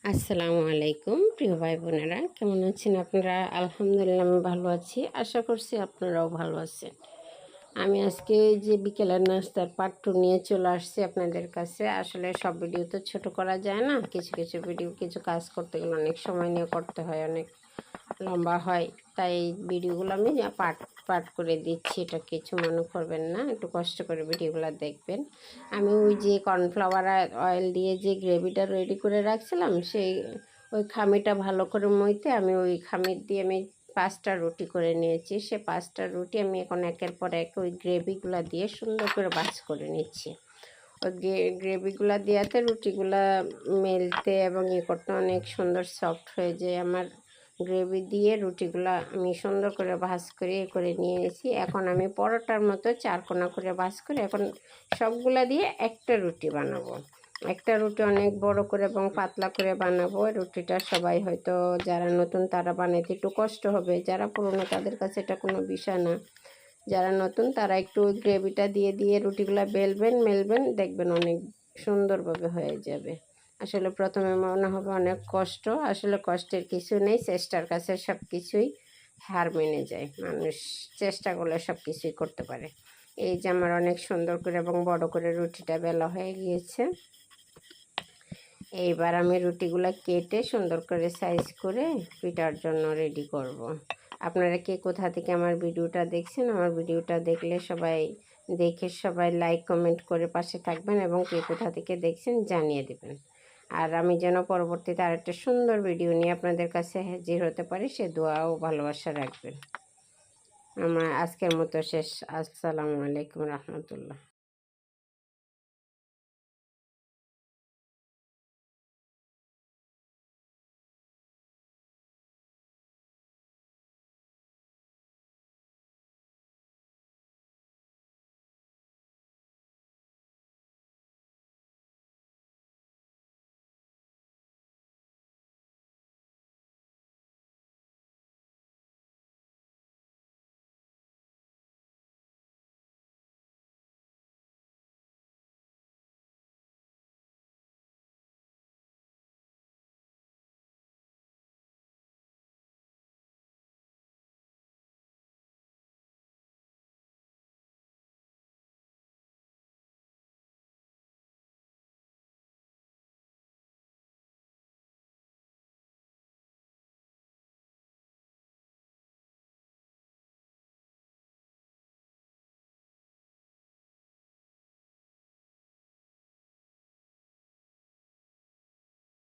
আসসালামু আলাইকুম প্রিয় ভাই বোনেরা, কেমন আছেন আপনারা? আলহামদুলিল্লাহ আমি ভালো আছি। আশা করছি আপনারাও ভালো আছেন। আমি আজকে যে বিকেলের নাস্তার পার্ট 2 নিয়ে চলে আসছি আপনাদের কাছে। আসলে সব ভিডিও তো ছোট করা যায় না, কিছু কিছু ভিডিও কিছু কাজ করতে গেলে অনেক সময় নিয়ে করতে হয়, অনেক লম্বা হয়। তাই ভিডিওগুলো আমি পার্ট পার্ট করে দিচ্ছি, এটা কিছু মনে করবেন না, একটু কষ্ট করে ভিডিওগুলো দেখবেন। আমি ওই যে কর্নফ্লাওয়ার অয়েল দিয়ে যে গ্রেভিটা রেডি করে রাখছিলাম, ওই খামিটা ভালো করে মইতে আমি ওই খামির দিয়ে আমি 5টা রুটি করে নিয়েছি। সে 5টা রুটি আমি এখন একের পর এক ওই গ্রেভিগুলো দিয়ে সুন্দর করে ভাজ করে নিচ্ছি। ওই গ্রেভিগুলো দেওয়াতে রুটিগুলা মেলতে এবং করতে অনেক সুন্দর সফট হয়ে যায়। আমার গ্রেভি দিয়ে রুটিগুলা আমি সুন্দর করে ভাজ করে নিয়েছি। এখন আমি পরোটার মতো 4 কোনা করে ভাজ করে এখন সবগুলা দিয়ে একটা রুটি বানাবো। একটা রুটি অনেক বড় করে এবং পাতলা করে বানাবো। রুটিটা সবাই হয়তো যারা নতুন তারা বানাইতে একটু কষ্ট হবে, যারা পুরনো তাদের কাছে এটা কোনো বিষয় না। যারা নতুন তারা একটু গ্রেভিটা দিয়ে রুটিগুলো মেলবেন, দেখবেন অনেক সুন্দরভাবে হয়ে যাবে। আসলে প্রথমে মনে হবে অনেক কষ্ট, আসলে কষ্টের কিছু নেই, চেষ্টার কাছে সব কিছুই হার মেনে যায়। মানুষ চেষ্টা করলে সব কিছুই করতে পারে। এই যে আমার অনেক সুন্দর করে এবং বড় করে রুটিটা বেলা হয়ে গিয়েছে। এইবার আমি রুটিগুলো কেটে সুন্দর করে সাইজ করে পিঠার জন্য রেডি করব। আপনারা কে কোথা থেকে আমার ভিডিওটা দেখছেন? আমার ভিডিওটা দেখলে সবাই লাইক কমেন্ট করে পাশে থাকবেন এবং কে কোথা থেকে দেখছেন জানিয়ে দেবেন। আর আমি যেন পরবর্তীতে আরেকটা সুন্দর ভিডিও নিয়ে আপনাদের কাছে হাজির হতে পারি, সে দোয়া ও ভালোবাসা রাখবেন। আমার আজকের মতো শেষ। আসসালামু আলাইকুম রহমতুল্লাহ।